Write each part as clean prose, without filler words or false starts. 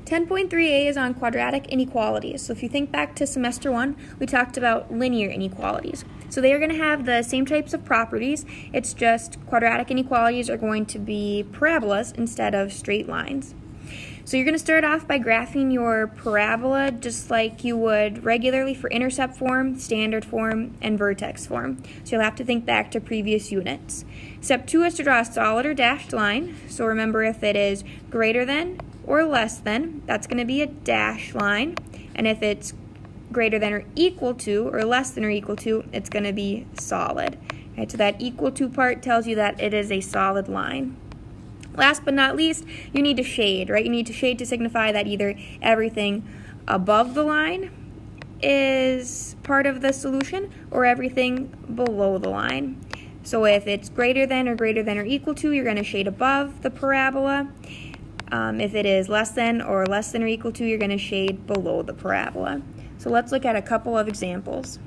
10.3a is on quadratic inequalities. So if you think back to semester 1, we talked about linear inequalities. So they are going to have the same types of properties. It's just quadratic inequalities are going to be parabolas instead of straight lines. So you're going to start off by graphing your parabola just like you would regularly for intercept form, standard form, and vertex form. So you'll have to think back to previous units. Step 2 is to draw a solid or dashed line. So remember, if it is greater than or less than, that's going to be a dashed line. And if it's greater than or equal to or less than or equal to, it's going to be solid. Right, so that equal to part tells you that it is a solid line. Last but not least, you need to shade, right? You need to shade to signify that either everything above the line is part of the solution or everything below the line. So if it's greater than or equal to, you're going to shade above the parabola. If it is less than or equal to, you're going to shade below the parabola. So let's look at a couple of examples.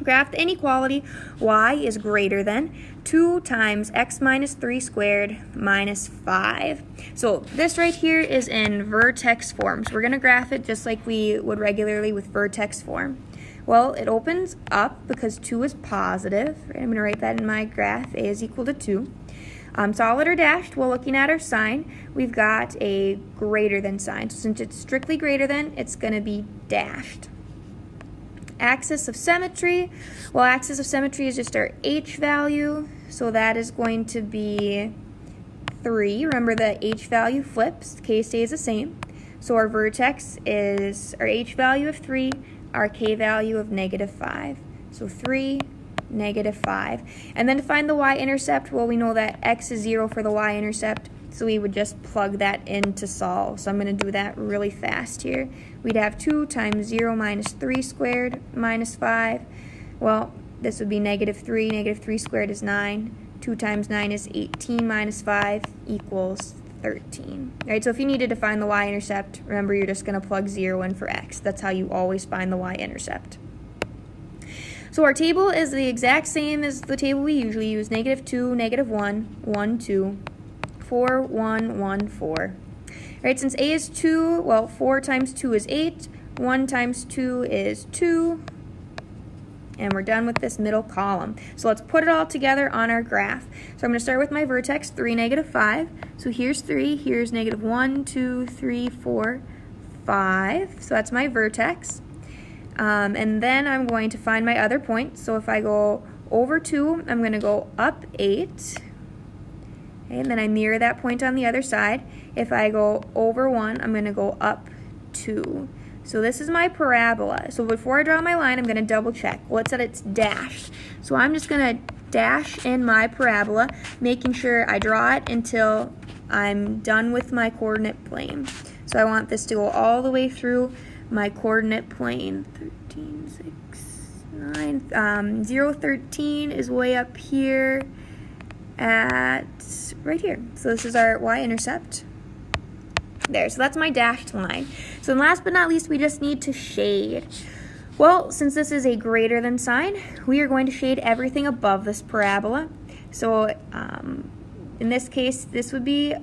Graph the inequality y is greater than 2 times x minus 3 squared minus 5. So this right here is in vertex form. So we're going to graph it just like we would regularly with vertex form. Well, it opens up because 2 is positive. Right? I'm going to write that in my graph. A is equal to 2. Solid or dashed, well, looking at our sign, we've got a greater than sign. So since it's strictly greater than, it's going to be dashed. Axis of symmetry, well, axis of symmetry is just our h value, so that is going to be 3. Remember, the h value flips, k stays the same. So our vertex is our h value of 3, our k value of -5. So 3, -5. And then to find the y-intercept, well, we know that x is 0 for the y-intercept, so we would just plug that in to solve. So I'm going to do that really fast here. We'd have 2 times 0 minus 3 squared minus 5. Well, this would be -3. -3 squared is 9. 2 times 9 is 18 minus 5 equals 13. All right, so if you needed to find the y-intercept, remember you're just going to plug 0 in for x. That's how you always find the y-intercept. So our table is the exact same as the table we usually use. -2, -1, 1, 2, 4, 1, 1, 4. Right, since a is 2, well, 4 times 2 is 8. 1 times 2 is 2. And we're done with this middle column. So let's put it all together on our graph. So I'm going to start with my vertex, 3, -5. So here's 3, here's -1, 2, 3, 4, 5. So that's my vertex. And then I'm going to find my other point. So if I go over 2, I'm going to go up 8. Okay, and then I mirror that point on the other side. If I go over 1, I'm going to go up 2. So this is my parabola. So before I draw my line, I'm going to double check. Well, it said it's dashed. So I'm just going to dash in my parabola, making sure I draw it until I'm done with my coordinate plane. So I want this to go all the way through my coordinate plane. 13, 6, 9. 0, 13 is way up here at right here. So this is our y-intercept. There, so that's my dashed line. So last but not least, we just need to shade. Well, since this is a greater than sign, we are going to shade everything above this parabola. So in this case, this would be,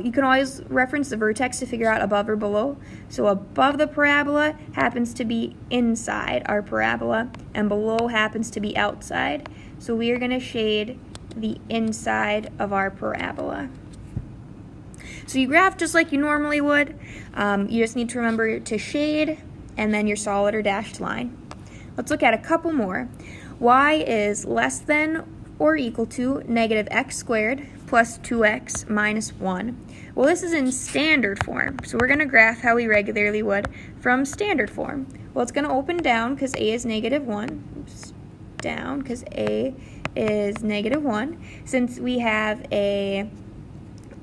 you can always reference the vertex to figure out above or below. So above the parabola happens to be inside our parabola, and below happens to be outside. So we are going to shade the inside of our parabola. So you graph just like you normally would. You just need to remember to shade and then your solid or dashed line. Let's look at a couple more. Y is less than or equal to -x squared plus 2x minus 1. Well, this is in standard form, so we're going to graph how we regularly would from standard form. Well, it's going to open down because a is -1. Oops, down because a is -1. Since we have a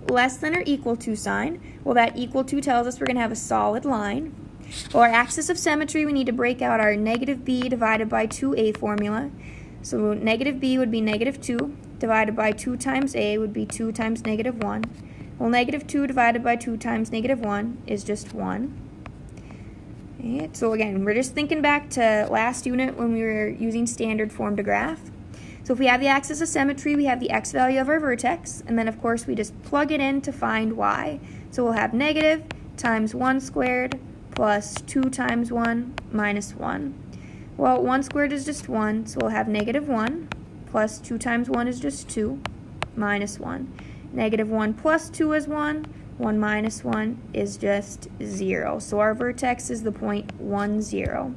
less than or equal to sign, well, that equal to tells us we're going to have a solid line. Well, our axis of symmetry, we need to break out our -b divided by 2a formula. So -b would be -2 divided by 2 times a would be 2 times -1. Well, -2 divided by 2 times -1 is just 1. Okay, so again, we're just thinking back to last unit when we were using standard form to graph. So if we have the axis of symmetry, we have the x value of our vertex, and then of course we just plug it in to find y. So we'll have negative times 1 squared plus 2 times 1 minus 1. Well, 1 squared is just 1, so we'll have negative 1 plus 2 times 1 is just 2 minus 1. Negative 1 plus 2 is 1. 1 minus 1 is just 0. So our vertex is the point 1, 0.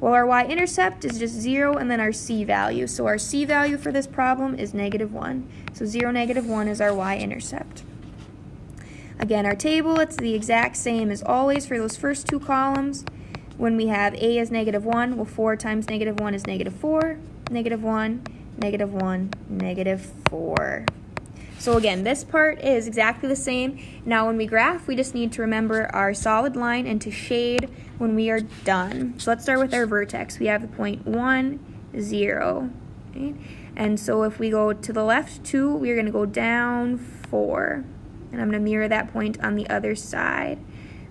Well, our y-intercept is just 0 and then our c value. So our c value for this problem is negative 1. So 0, negative 1 is our y-intercept. Again, our table, it's the exact same as always for those first two columns. When we have a is negative 1, well, 4 times negative 1 is negative 4. Negative 1, negative 1, negative 4. So again, this part is exactly the same. Now when we graph, we just need to remember our solid line and to shade when we are done. So let's start with our vertex. We have the point 1, 0. Okay? And so if we go to the left 2, we're going to go down 4. And I'm going to mirror that point on the other side.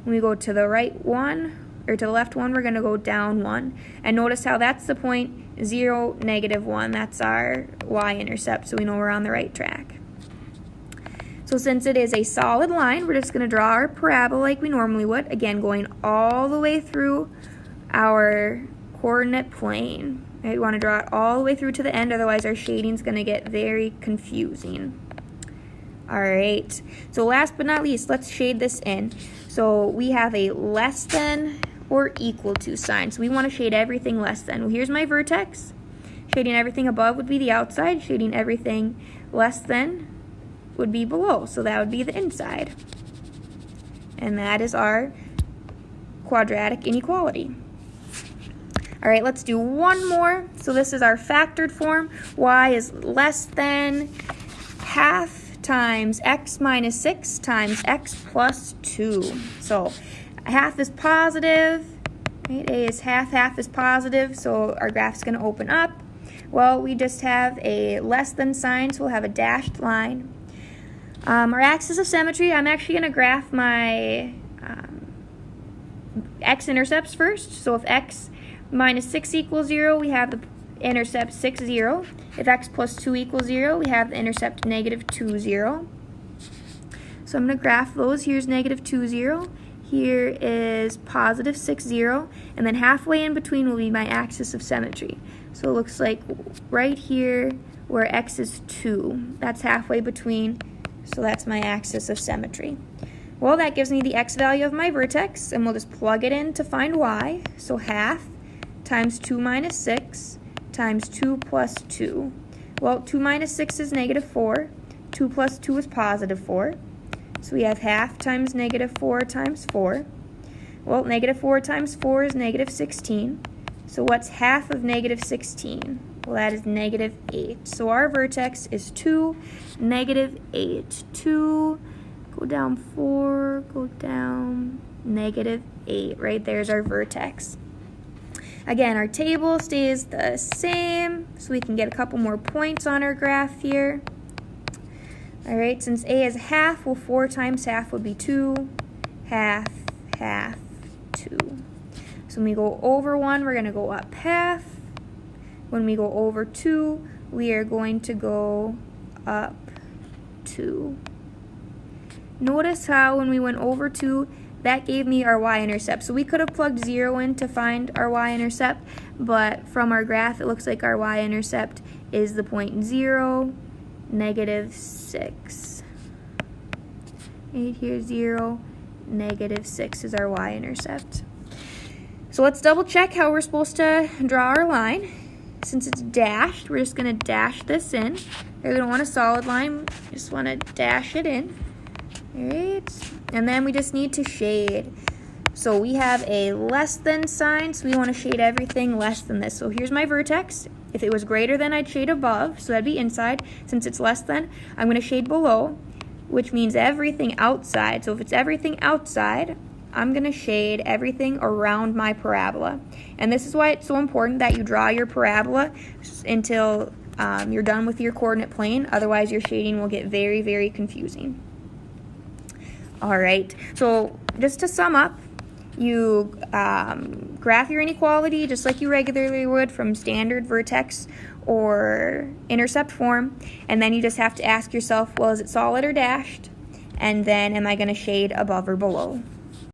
When we go to the right 1, or to the left 1, we're going to go down 1. And notice how that's the point 0, negative 1. That's our y-intercept, so we know we're on the right track. So since it is a solid line, we're just going to draw our parabola like we normally would. Again, going all the way through our coordinate plane. Right? We want to draw it all the way through to the end, otherwise our shading is going to get very confusing. Alright, so last but not least, let's shade this in. So we have a less than or equal to sign. So we want to shade everything less than. Well, here's my vertex. Shading everything above would be the outside. Shading everything less than would be below, so that would be the inside. And that is our quadratic inequality. All right, let's do one more. So this is our factored form. Y is less than half times x minus 6 times x plus 2. So half is positive, right? A is half is positive, so our graph's going to open up. Well, we just have a less than sign, so we'll have a dashed line. Our axis of symmetry, I'm actually going to graph my x-intercepts first. So if x minus 6 equals 0, we have the intercept 6, 0. If x plus 2 equals 0, we have the intercept negative 2, 0. So I'm going to graph those. Here's negative 2, 0. Here is positive 6, 0. And then halfway in between will be my axis of symmetry. So it looks like right here where x is 2. That's halfway between. So that's my axis of symmetry. Well, that gives me the x value of my vertex, and we'll just plug it in to find y. So half times 2 minus 6 times 2 plus 2. Well, 2 minus 6 is negative 4. 2 plus 2 is positive 4. So we have half times negative 4 times 4. Well, negative 4 times 4 is negative 16. So what's half of negative 16? Well, that is negative 8. So our vertex is 2, negative 8. 2, go down 4, go down negative 8. Right there's our vertex. Again, our table stays the same, so we can get a couple more points on our graph here. All right, since a is half, well, 4 times half would be 2. Half, half, 2. So when we go over 1, we're going to go up half. When we go over 2, we are going to go up 2. Notice how when we went over 2, that gave me our y-intercept. So we could have plugged 0 in to find our y-intercept, but from our graph, it looks like our y-intercept is the point 0, negative 6. Right here, 0, negative 6 is our y-intercept. So let's double check how we're supposed to draw our line. Since it's dashed, we're just going to dash this in. We don't want a solid line, just want to dash it in. Alright, and then we just need to shade. So we have a less than sign, so we want to shade everything less than this. So here's my vertex. If it was greater than, I'd shade above, so that'd be inside. Since it's less than, I'm going to shade below, which means everything outside. So if it's everything outside, I'm going to shade everything around my parabola. And this is why it's so important that you draw your parabola until you're done with your coordinate plane. Otherwise, your shading will get very, very confusing. All right, so just to sum up, you graph your inequality just like you regularly would from standard vertex or intercept form, and then you just have to ask yourself, well, is it solid or dashed? And then am I going to shade above or below?